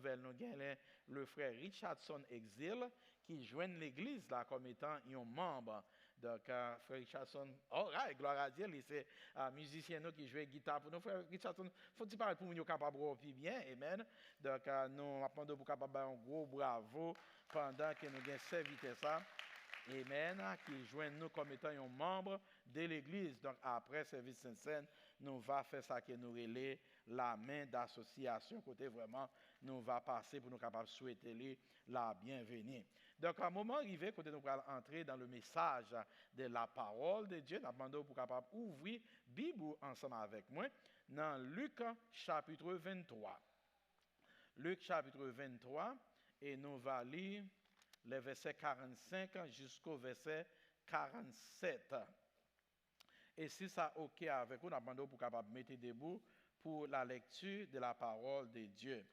nouvelle, nous avons le frère Richardson Exil qui joint l'église là comme étant un membre. Donc, frère Richardson, gloire à Dieu, c'est un musicien nous qui joue guitare pour nous. Frère Richardson, faut-il parler pour nous capable de puis bien, amen. Donc, nous appelons pour capable un gros bravo pendant que nous avons servi ça. Amen, qui joint nous comme étant un membre de l'Église. Donc, après service Saint-Saëns, nous va faire ça que nous relais la main d'association, côté vraiment, nous va passer pour nous capables de souhaiter la bienvenue. Donc, à un moment arrivé, côté nous allons entrer dans le message de la parole de Dieu, nous demandons pour capable ouvrir Bible ensemble avec moi dans Luc chapitre 23. Luc chapitre 23, et nous allons lire les versets 45 jusqu'au verset 47. Et si ça OK avec vous, nous demandons pour capable mettre debout pour la lecture de la parole de Dieu.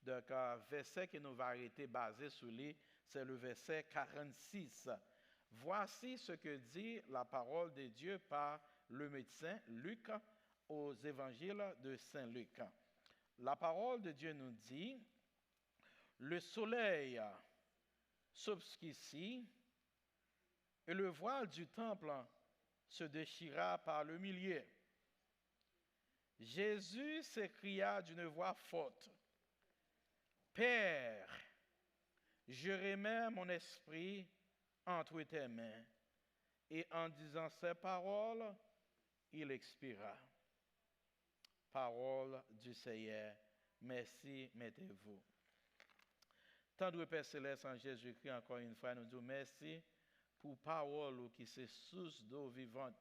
Donc, verset que nous va arrêter basé sur lui, c'est le verset 46. Voici ce que dit la parole de Dieu par le médecin Luc aux évangiles de Saint Luc. La parole de Dieu nous dit, le soleil s'obscurcit et le voile du temple se déchira par le milieu. Jésus s'écria d'une voix forte, « Père, je remets mon esprit entre tes mains. » Et en disant ces paroles, il expira. Parole du Seigneur. Merci, mettez-vous. Tendre Père Céleste en Jésus-Christ, encore une fois, nous disons merci pour parole qui est source d'eau vivante.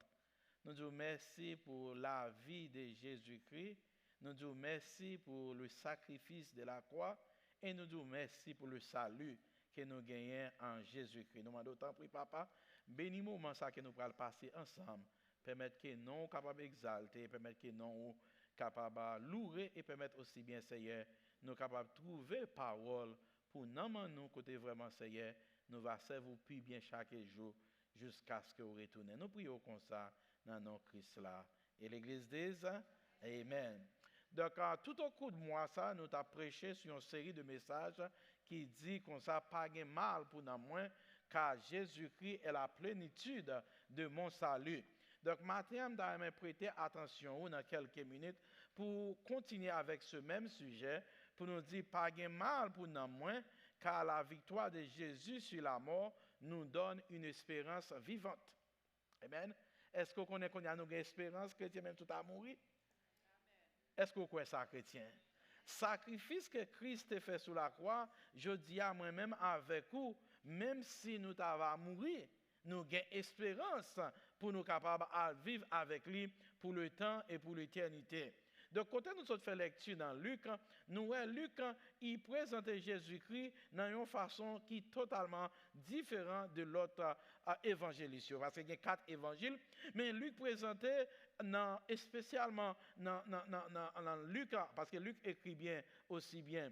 Nous disons merci pour la vie de Jésus-Christ. Nous disons merci pour le sacrifice de la croix. Et nous disons merci pour le salut que nous gagnons en Jésus-Christ. Nous demandons autant, prie Papa, bénis le moment que nous allons passer ensemble. Permettre que nous soyons capables d'exalter, permettre que nous soyons capables de louer et permettre aussi bien, Seigneur, nous sommes capables de trouver parole pour nous côté vraiment, Seigneur, nous va servir plus bien chaque jour jusqu'à ce que vous retournez. Nous prions comme ça dans nos Christ là. Et l'Église dit Amen. Donc, tout au cours de mois, ça, nous avons prêché sur une série de messages qui dit qu'on ça pas de mal pour nous moins, car Jésus-Christ est la plénitude de mon salut. Donc, maintenant, nous allons prêter attention dans quelques minutes pour continuer avec ce même sujet, pour nous dire pas de mal pour nous moins, car la victoire de Jésus sur la mort nous donne une espérance vivante. Amen. Est-ce qu'on connaît qu'on a une espérance chrétienne même tout à mourir? Est-ce que vous croyez ça, chrétien? Sacrifice que Christ a fait sur la croix, je dis à moi-même avec vous, même si nous avons mourir, nous avons espérance pour nous capables de vivre avec lui pour le temps et pour l'éternité. Donc, quand nous avons fait lecture dans Luc, nous voyons Luc, il présentait Jésus-Christ d'une façon qui est totalement différente de l'autre évangéliste. Parce qu'il y a 4 évangiles, mais Luc présentait spécialement dans Luc, parce que Luc écrit bien aussi bien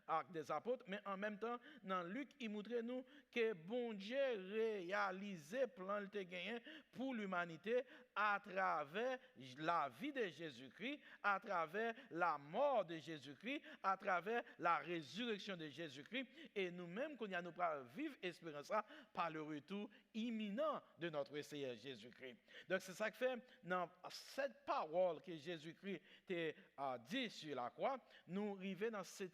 Actes des apôtres, mais en même temps, dans Luc, il montre nous que bon Dieu réalisait plan de gagné pour l'humanité à travers la vie de Jésus-Christ, à travers la mort de Jésus-Christ, à travers la résurrection de Jésus-Christ, et nous-mêmes, qu'on y a nous vivre espérance par le retour imminent de notre Seigneur Jésus-Christ. Donc, c'est ça que fait dans cette parole que Jésus-Christ a dit sur la croix, nous arrivons dans cette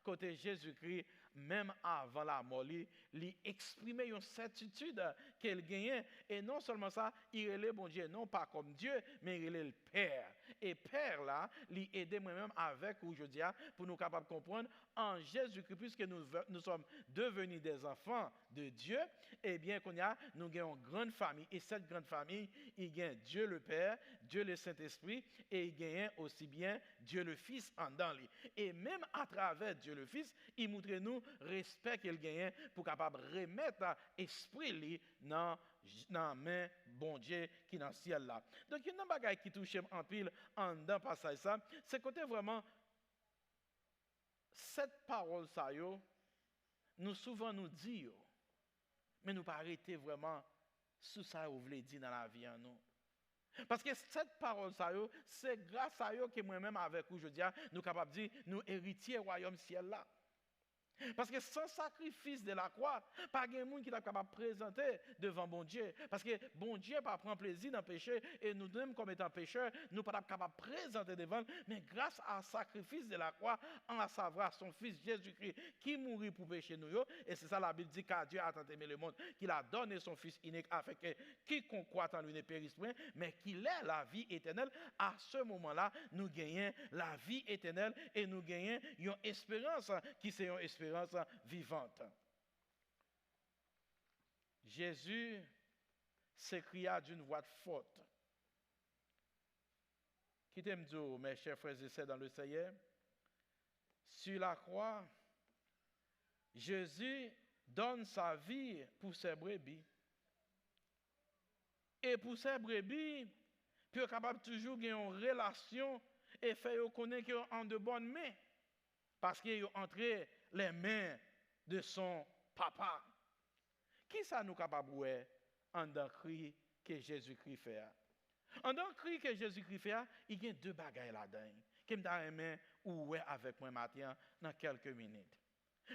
côté Jésus-Christ, même avant la mort, il exprimait une certitude qu'il gagnait. Et non seulement ça, il est le bon Dieu, non pas comme Dieu, mais il est le Père. Et Père là, il aide moi-même avec aujourd'hui pour nous capables de comprendre en Jésus-Christ, puisque nous sommes devenus des enfants de Dieu, et bien qu'on a, nous avons une grande famille. Et cette grande famille, il y a Dieu le Père, Dieu le Saint-Esprit, et il y a aussi bien Dieu le Fils en dans lui. Et même à travers Dieu le Fils, il montre nous respect qu'il gagne pour capable remettre esprit dans la main bon Dieu qui est dans le ciel là. Donc il y a une bagaille qui touche en pile en dans passage ça, c'est côté vraiment cette parole ça yo, nous souvent nous dit mais nous pas arrêter vraiment sous ça vous voulez dire dans la vie en nous. Parce que cette parole, c'est grâce à eux que moi-même avec vous, je dis, nous sommes capables de dire, nous héritiers royaume ciel là. Parce que sans sacrifice de la croix, pas de monde qui est capable de présenter devant bon Dieu. Parce que bon Dieu pas prendre plaisir dans le péché et nous-mêmes comme étant pécheurs, nous ne sommes pas capables de présenter devant. Mais grâce au sacrifice de la croix, en à savoir son Fils Jésus-Christ qui mourit pour pécher nous. Et c'est ça la Bible dit car Dieu a tant aimé le monde qu'il a donné son Fils unique afin que quiconque croit en lui ne périsse point, mais qu'il ait la vie éternelle. À ce moment-là, nous gagnons la vie éternelle et nous gagnons une espérance qui c'est une espérance vivante. Jésus s'écria d'une voix forte. Qui t'aime dire, mes chers frères et sœurs dans le Seigneur, sur la croix, Jésus donne sa vie pour ses brebis. Et pour ces brebis, puis est capable toujours d'avoir une relation et faire connaître qu'ils sont en de bonnes mains. Parce qu'ils ont entré les mains de son papa. Qui ça nous capable de voir en dans cri que Jésus-Christ fait? En dans cri que Jésus-Christ fait, il y a deux bagailles là-dedans. Qui me donne ou ouais avec moi matin dans quelques minutes.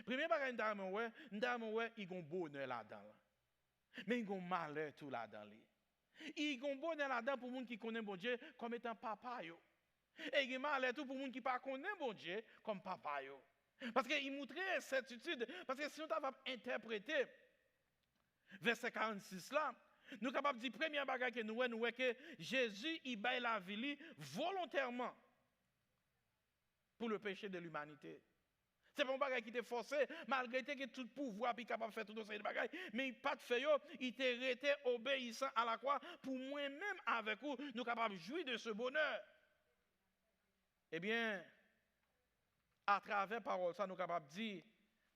Premier bagaille il y a un bonheur là-dedans. Mais il y a un malheur tout là-dedans. Il y a un bonheur là-dedans pour les gens qui connaissent bon Dieu comme étant papa. Et il y a un malheur tout pour les gens qui ne connaissent pas bon Dieu comme papa. Parce qu'il montrait certitude. Parce que si nous avons interprété verset 46 là, nous sommes capables de dire, première bagaille que nous voyons que Jésus, il baille la vie volontairement pour le péché de l'humanité. C'est pas un bagage qui était forcé, malgré que tout pouvoir est capable de faire tout ce bagage, mais il pas de fait, il était resté obéissant à la croix pour moi-même avec vous, nous sommes capables de jouir de ce bonheur. Eh bien, à travers parole, ça nous sommes capables de dire,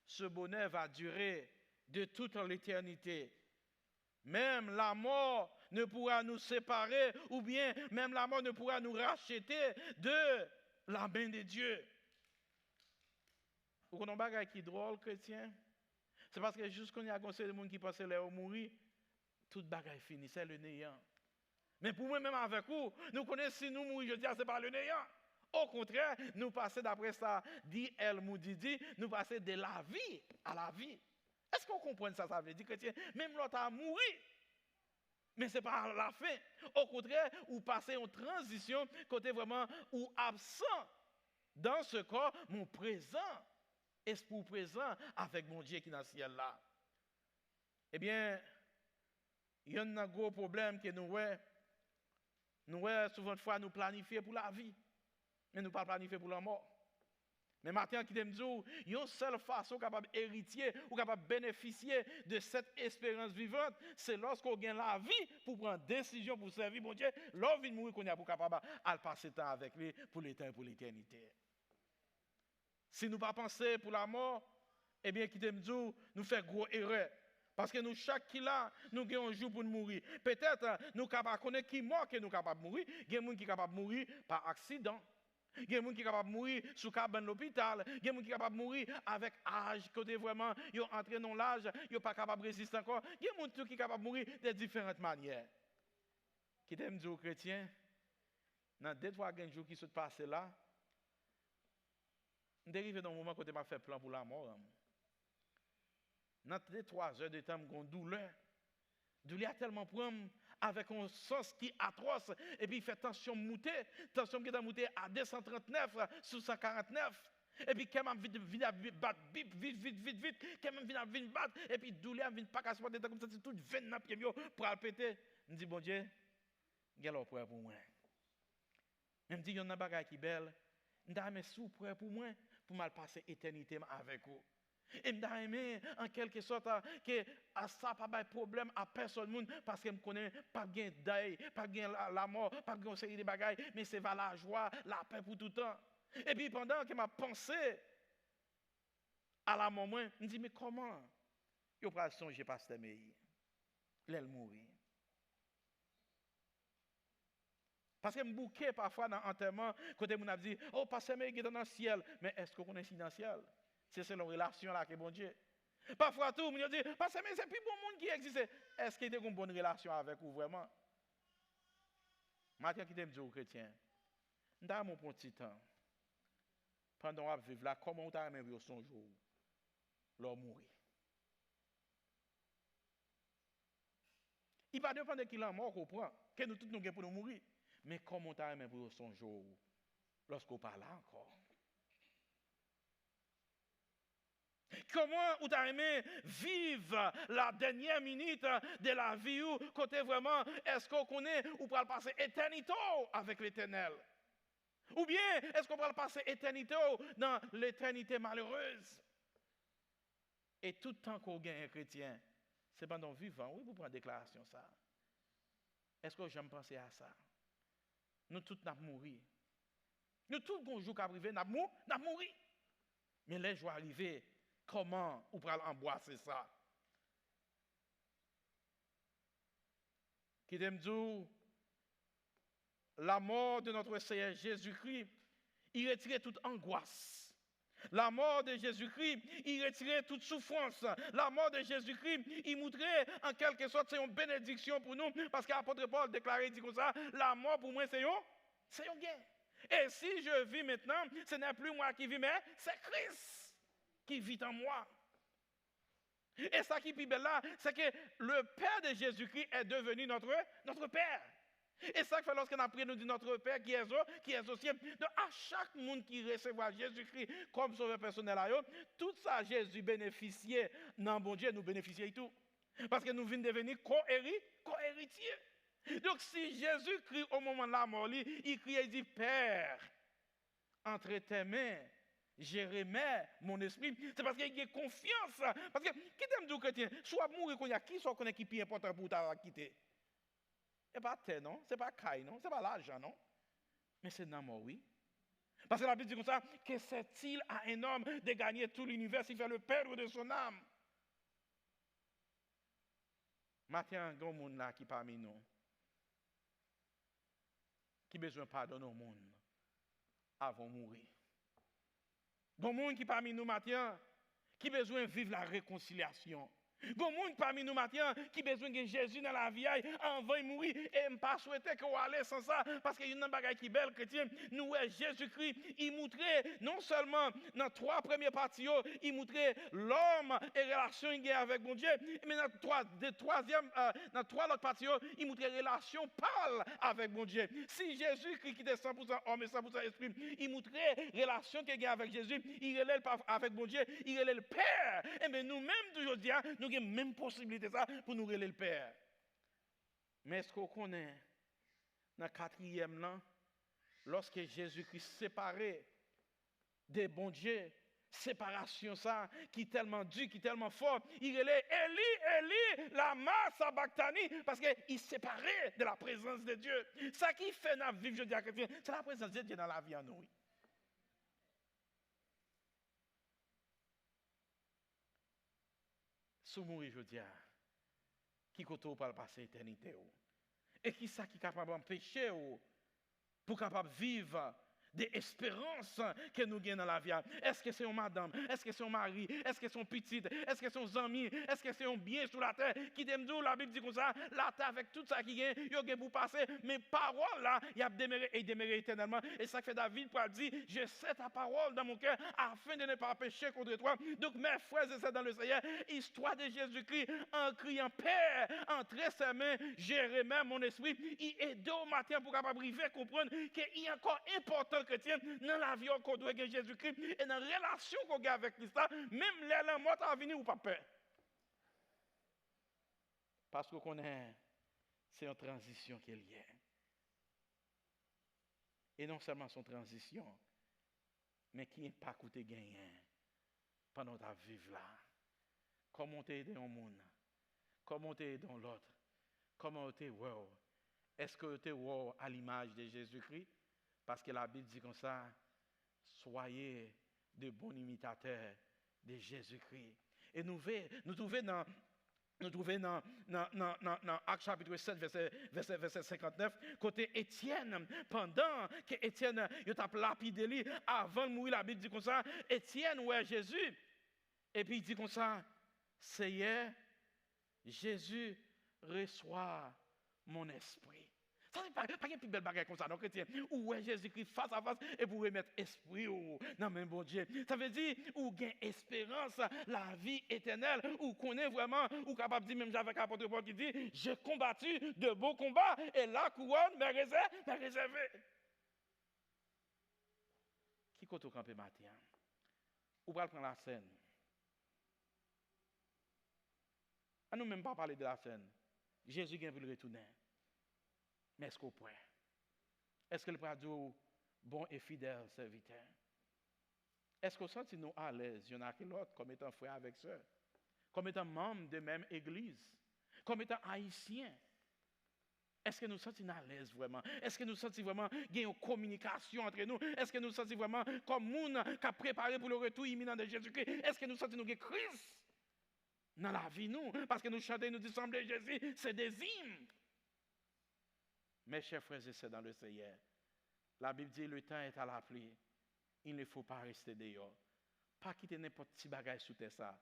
ce bonheur va durer de toute l'éternité. Même la mort ne pourra nous séparer, ou bien même la mort ne pourra nous racheter de la main de Dieu. Vous connaissez un bagage qui est drôle, chrétien? C'est parce que juste quand il y a des gens qui pensent qu'ils mourir, tout bagage fini, c'est le néant. Mais pour moi, même avec vous, nous connaissons si nous mourons, je dis, ce n'est pas le néant. Au contraire, nous passons d'après ça, dit El Moudidi, nous passons de la vie à la vie. Est-ce qu'on comprend ça? Ça veut dire, chrétien, même l'autre a mouru. Mais ce n'est pas la fin. Au contraire, vous passez en transition, côté vraiment, ou absent dans ce corps, mon présent, esprit présent avec mon Dieu qui est dans le ciel là. Eh bien, il y a un gros problème que nous souvent de fois nous planifier pour la vie, mais nous ne pas planifier pour la mort. Mais maintenant, qui t'aime dire, il y a une seule façon capable d'héritier ou capable de bénéficier de cette espérance vivante, c'est lorsqu'on gagne la vie pour prendre décision pour servir mon Dieu, l'homme vient mourir qu'on est pour capable de passer temps avec lui pour l'éternité et pour l'éternité. Si nous ne pas penser pour la mort, eh bien, qui t'aime dire, nous fait gros erreur. Parce que nous, chaque qui là, nous avons un jour pour nous mourir. Peut-être, nous sommes capables de connaître qui mort que nous sommes capables de mourir. Il y a des gens qui sont capables de mourir par accident. Il y a des gens qui sont capables de mourir sous cabane de l'hôpital. Il y a des gens qui sont capables de mourir avec âge, côté vraiment, ils ont entré dans l'âge, ils ne sont pas capables de résister encore. Il y a des gens qui sont capables de mourir de différentes manières. Qui t'aime dire aux chrétiens, dans 2-3 jours qui sont passés là, on est arrivé dans un moment où on a fait plan pour la mort. Dans 2-3 heures de temps, on a une douleur. Douleur tellement prendre avec un sens qui est atroce. Et puis il fait tension montée. Tension qui est montée à 239 sur 149. Et puis quand même vite battre, vite. Quand même vite battre. Et puis douleur vient pas casser de temps comme ça. C'est tout 29 pieds pour le péter. Je dis bon Dieu, quel est pour moi. Même si il y a une bagaille qui est belle. Je dis sous pour moi pour mal passer éternité avec vous. Et je aimé en quelque sorte que ça pas de problème à personne parce que je connais pas bien deuil, pas bien la mort, pas bien série de bagailles, mais c'est la joie, la paix pour tout le temps. Et puis pendant que ma pensée à la mort, je me dis mais comment je peux songer pasteur Meï, l'aile mourir. Parce que je me bouquais parfois dans l'enterrement, quand on a dit, oh, pasteur Meï est dans le ciel. Mais est-ce qu'on est dans le ciel? C'est la relation là que bon Dieu. Parfois tout, on dit, pasteur Meï, c'est plus bon monde qui existe. Est-ce qu'il y a une bonne relation avec vous vraiment? Matin qui t'aime dire aux chrétiens, nous avons mon petit temps. Pendant qu'on vivre là, comment tu as aimé son jour, leur mourir. Il ne va pas dépendre de qui l'a mort qu'on prend, que nous tous nous pour nous mourir. Mais comment tu as aimé pour son jour, lorsqu'on parle là encore. Comment vous avez aimé vivre la dernière minute de la vie où, côté vraiment, est-ce qu'on connaît ou peut passer éternité avec l'éternel? Ou bien, est-ce qu'on peut passer éternité dans l'éternité malheureuse? Et tout le temps qu'on gagne un chrétien, c'est pendant vivant, oui, vous prenez déclaration ça. Est-ce que j'aime penser à ça? Nous tous nous mourir. Nous tous, qu'on joue qu'à privé, nous mourir. Mais les jours arrivés, comment on peut embrasser ça? Qui t'aime dire, la mort de notre Seigneur Jésus-Christ, il retirait toute angoisse. La mort de Jésus-Christ, il retirait toute souffrance. La mort de Jésus-Christ, il montrait en quelque sorte, c'est une bénédiction pour nous, parce qu'apôtre Paul déclarait, dit comme ça, la mort pour moi, c'est un gain. Et si je vis maintenant, ce n'est plus moi qui vis, mais c'est Christ qui vit en moi. Et ça qui est plus belle là, c'est que le Père de Jésus-Christ est devenu notre Père. Et ça que fait lorsqu'on a prié, nous dit notre Père qui est au ciel. Donc à chaque monde qui recevra Jésus-Christ comme sauveur personnel, tout ça Jésus bénéficiait, non bon Dieu, nous bénéficions tout. Parce que nous venons devenir co-héritiers. Donc si Jésus crie au moment de la mort, il crie et dit, Père, entre tes mains, je remets mon esprit. C'est parce qu'il y a confiance. Parce que, qui t'aime dire chrétien, soit mourir qu'on y a qui soit qu'on est qui est plus important pour t'avoir quitté. Ce n'est pas terre, non? Ce n'est pas caille, non? Ce n'est pas l'argent, non? Mais c'est dans mort, oui. Parce que la Bible dit comme ça, que c'est-il à un homme de gagner tout l'univers s'il fait le perdre de son âme? Maintenant, il y a un monde là qui est parmi nous, qui a besoin de pardonner au monde avant de mourir. Il y a un monde qui est parmi nous maintenant, qui a besoin de vivre la réconciliation. Il y a un monde parmi nous maintenant qui a besoin de Jésus dans la vie avant de mourir. Et je ne pas souhaiter qu'on allait sans ça. Parce qu'il y a une bagaille qui est belle, chrétien. Nous, Jésus-Christ, il montrait non seulement dans 3 premières parties, il montrait l'homme et la relation qu'il a avec mon Dieu. Mais dans 3 autres parties, il montrait la relation pâle avec mon Dieu. Si Jésus-Christ qui était 100% homme et 100% esprit, il montrait la relation qu'il a avec Jésus, il relève avec mon Dieu, il relève le Père. Et bien nous-mêmes, toujours dire, nous avons même possibilité ça pour nous relayer le Père. Mais est-ce qu'on connaît dans le 4e là, lorsque Jésus-Christ séparé des bons dieux, séparation ça, qui est tellement dur, qui est tellement fort, il relaie Eli, Eli, lama sabachthani, parce qu'il séparé de la présence de Dieu. Ça qui fait notre vie, je dis à chrétien, c'est la présence de Dieu dans la vie en nous. Sous mourir, je dis, qui côté pour passer l'éternité. Et qui ça qui est capable d'empêcher pour capable vivre des espérances que nous gagnons dans la vie. Est-ce que c'est une madame? Est-ce que c'est un mari? Est-ce que c'est un petit? Est-ce que c'est un ami? Est-ce que c'est un bien sur la terre? Qui t'aime dire, la Bible dit comme ça, la terre avec tout ça qui gagne, il y a pour passer, mais parole là, il y a demeuré et demeuré éternellement. Et ça fait David pour dire, je sais ta parole dans mon cœur afin de ne pas pécher contre toi. Donc mes frères et sœurs dans le Seigneur, histoire de Jésus-Christ en criant Père, entre ses mains, je remets mon esprit. Il aide au matin pour capable arriver comprendre qu'il est encore important chrétien dans la vie qu'on doit avec Jésus-Christ et dans la relation qu'on a avec Christ, même les morts à venir ou pas peur. Parce qu'on connaît, c'est une transition qui est liée. Et non seulement son transition, mais qui n'est pas coûté gagné pendant ta vie là. Comment t'es aidé au monde? Comment t'es aidé dans l'autre? Comment t'es wow? Est-ce que t'es wow à l'image de Jésus-Christ? Parce que la Bible dit comme ça, soyez de bons imitateurs de Jésus-Christ. Et nous trouvons dans Actes chapitre 7, verset 59, côté Étienne, pendant que Étienne a lapidé lui, avant de mourir, la Bible dit comme ça, Étienne, ouais, Jésus. Et puis il dit comme ça, Seigneur, Jésus, reçois mon esprit. Ça n'est pas une plus belle bagarre comme ça, non, chrétien. Ou ouais, Jésus-Christ face à face et pour remettre esprit dans même bon Dieu. Ça veut dire, ou gain espérance, la vie éternelle, ou connaît vraiment, ou capable de dire, même j'avais apôtre Paul qui dit, j'ai combattu de beaux combats et la couronne m'est réservée. Qui compte au campé matin? Ou va prendre la scène? À nous même pas parler de la scène. Jésus vient pour le retourner. Mais est-ce qu'on peut? Est-ce que le père dit bon et fidèle serviteur? Est-ce qu'on sent nous à l'aise, il y en a qui l'autre, comme étant frère avec sœur, comme étant membre de même église, comme étant haïtien? Est-ce que nous sentons à l'aise vraiment? Est-ce que nous sentons vraiment qu'il y a une communication entre nous? Est-ce que nous sentons vraiment comme monde qui a préparé pour le retour imminent de Jésus-Christ? Est-ce que nous sentons que Christ dans la vie nous? Parce que nous chantons, nous disons de Jésus, c'est des hymnes. Mes chers frères et sœurs dans le Seigneur, la Bible dit le temps est à la pluie. Il ne faut pas rester dehors. Pas quitter n'importe petit bagage sous terre ça.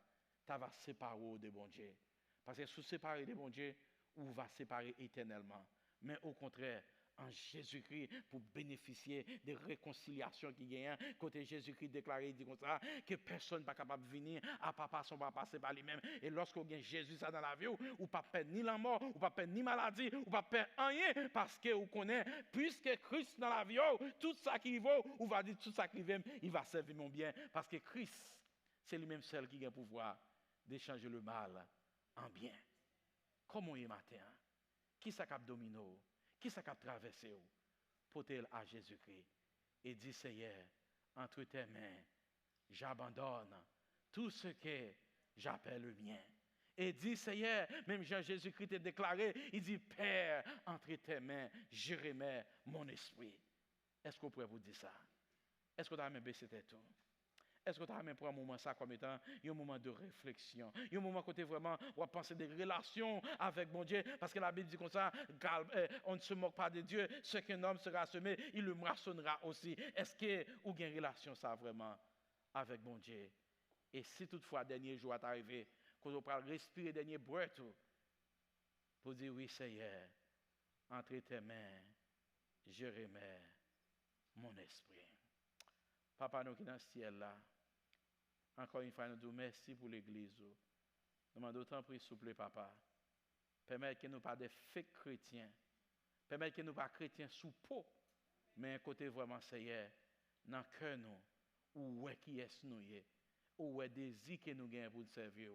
Tu vas séparer de bon Dieu. Parce que sous séparer de bon Dieu, ou va séparer éternellement. Mais au contraire, en Jésus-Christ, pour bénéficier des réconciliations qui gagnent, côté Jésus-Christ déclaré, il dit comme ça, que personne n'est pas capable de venir à papa, son papa, c'est pas lui-même. Et lorsqu'on gagne Jésus ça dans la vie, ou pas perdre ni la mort, ou pas perdre ni maladie, ou pas perdre rien, parce que vous connaissez, puisque Christ dans la vie, tout ça qui vaut, ou va dire tout ça qui vient, il va servir mon bien. Parce que Christ, c'est lui-même seul qui a le pouvoir d'échanger le mal en bien. Comment est matin? Qui ça cap domino? Qui ça cap traversé? Porte-le à Jésus-Christ et dit Seigneur, entre tes mains, j'abandonne tout ce que j'appelle le mien. Et dit Seigneur, même Jean-Jésus-Christ est déclaré, il dit Père, entre tes mains, je remets mon esprit. Est-ce qu'on pourrait vous dire ça? Est-ce qu'on a même baissé tête tout? Est-ce que tu as même pris un moment ça comme étant un moment de réflexion, un moment côté vraiment on va penser des relations avec mon Dieu, parce que la Bible dit comme ça, on ne se moque pas de Dieu, ce qu'un homme sera semé, il le moissonnera aussi. Est-ce que vous avez une relation ça vraiment avec mon Dieu? Et si toutefois dernier jour est arrivé, quand on parle respirer dernier breath tout, pour dire oui Seigneur, entre tes mains, je remets mon esprit. Papa nous qui est dans le ciel là. Encore une fois, nous disons merci pour l'église. Nous demandons autant pour s'il vous plaît, papa. Permettez que nous ne pas des fake chrétiens. Permettez que nous ne pas chrétiens sous peau. Mais un côté vraiment Seigneur, dans le cœur nous, où est qui est nous, où est désir que nous gagnons pour nous servir,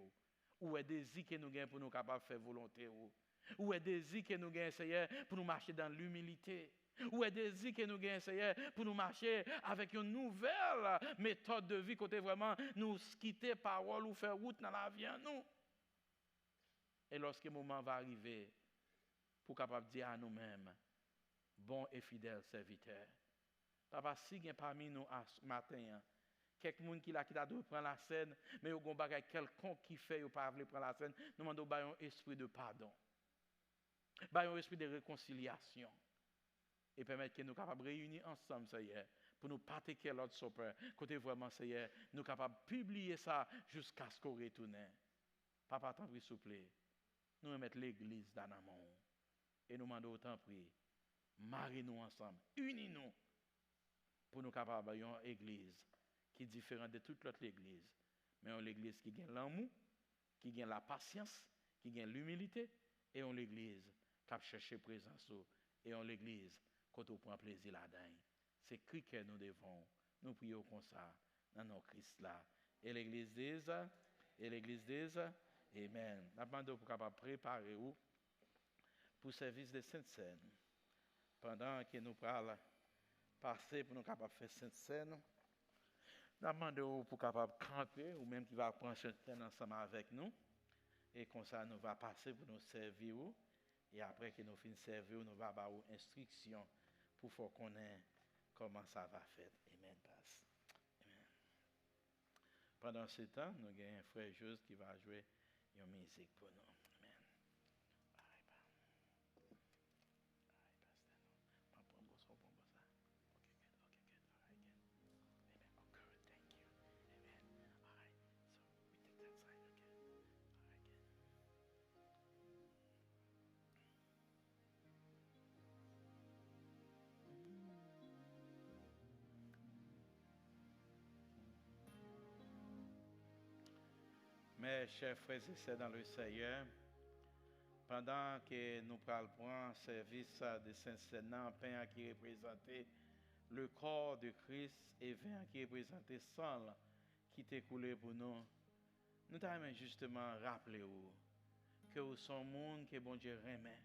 où est désir que nous gagnons pour nous capables de faire volonté, où est désir que nous gagnons Seigneur pour nous marcher dans l'humilité. Ou est désir que nous gagnons, Seigneur, pour nous marcher avec une nouvelle méthode de vie, côté vraiment nous quitter parole ou faire route dans la vie en nous. Et lorsque le moment va arriver, pour capable dire à nous-mêmes, bon et fidèle serviteur. Papa, si il y a parmi nous ce matin, quelqu'un qui a dû prendre la scène, mais il y a quelqu'un qui fait ou pas prendre la scène, nous demandons un esprit de pardon, un esprit de réconciliation. Et permettre que nous capables de réunir ensemble, Seigneur, pour nous partager l'autre sopeur. Côté vraiment, Seigneur, nous capables de publier ça jusqu'à ce qu'on retourne. Papa, t'en prie, s'il vous plaît, nous remettons l'église dans nos mains. Et nous demandons autant prie, marie-nous ensemble, unis-nous, pour nous capables d'avoir une église qui est différente de toute l'autre église. Mais une église qui gagne l'amour, qui gagne la patience, qui gagne l'humilité, et une église qui a cherché présence, et une église quand on prend plaisir là-dedans. C'est cri que nous devons, nous prions comme ça, dans nos Christ là. Et l'église dit, Amen. Nous demandons pour capable préparer pour le service de Sainte-Seine. Pendant que nous parlons, passer pour nous capables faire Sainte-Seine, nous demandons pour capable camper, ou même qui va prendre Sainte-Seine ensemble avec nous. Et comme ça, nous va passer pour nous servir. Et après que nous finissons de servir, nous allons avoir une instruction pour faire connaître comment ça va faire. Amen. Amen. Pendant ce temps, nous avons un frère juste qui va jouer une musique pour nous. Mes chers frères et sœurs dans le Seigneur, pendant que nous parlons service de Saint-Sénat, pain qui représentait le corps de Christ et vin qui représentait sang qui t'est coulé pour nous, nous t'avons justement rappelé que vous sommes monde que bon Dieu remet.